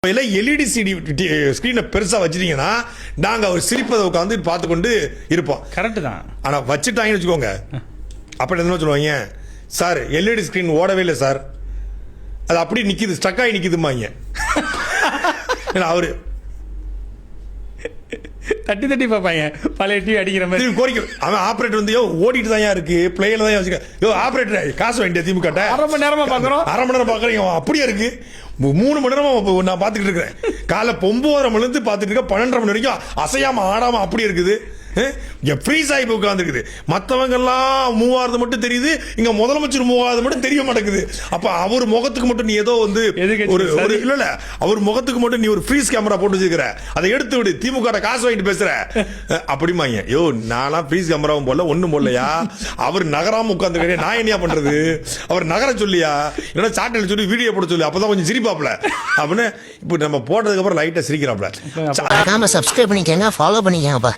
LED CD ஸ்கிரீனை பெருசா வச்சிட்டீங்கன்னா நாங்க அவர் சிரிப்பதை உட்காந்து பார்த்து கொண்டு இருப்போம். கரெக்ட் தான். ஆனா வச்சுட்டாங்கன்னு வச்சுக்கோங்க, அப்படி என்ன சொல்லுவாங்க, சார் எல்இடி ஸ்கிரீன் ஓடவே இல்லை சார், அது அப்படி நிக்குது, ஸ்டக் ஆகி நிக்குதுமாங்க. அவரு தட்டி தட்டி பார்ப்பாங்க, பழைய டிவி அடிக்கிற மாதிரி கோரிக்கை. அவன் ஆபரேட்டர் வந்து ஓடிட்டு தான் இருக்கு, பிளேயர்ல தான் வச்சுக்க, ஆபரேட்டர் காசு வேண்டிய திமுக அரை மணி நேரமா பாக்குறோம், அரை மணி நேரம் பாக்குறீங்க, அப்படியே இருக்கு. 3 மணி நேரமா நான் பாத்துக்கிட்டு இருக்கிறேன். காலை 9:30 மணி இருந்து பாத்துட்டு இருக்க 12:30 மணி வரைக்கும் அசையாம ஆடாம அப்படியே இருக்குது. ஃப்ரீஸ் ஆகி உட்காந்துருக்குது. மற்றவங்க எல்லாம் மூவ் ஆகுறது மட்டும் தெரியுது, இங்க முதலமைச்சர் மூவ் ஆகுறது மட்டும் தெரிய மாட்டேங்குது. அப்ப அவர் முகத்துக்கு மட்டும் நீ ஏதோ வந்து ஒரு இல்ல அவர் முகத்துக்கு மட்டும் நீ ஒரு ஃப்ரீஸ் கேமரா போட்டு வச்சுக்கிற, அதை எடுத்து விடு, திமுக காசு வாங்கிட்டு பேசுற அப்படிமாங்க. யோ நான்லாம் ஃப்ரீஸ் கேமராவும் போடல, ஒண்ணும் போடலையா, அவர் நகராம உட்காந்துருக்க, நான் என்னையா பண்றது, அவர் நகர சொல்லியா, இல்லைன்னா சாட்டில் சொல்லி வீடியோ போட சொல்லி, அப்பதான் கொஞ்சம் சிரிப்பாப்ல அப்படின்னு. இப்ப நம்ம போட்டதுக்கு அப்புறம் லைட்டா சிரிக்கிறாப்ல. சப்ஸ்கிரைப் பண்ணிக்கங்க, ஃபாலோ பண்ணிக்கங்கப்பா.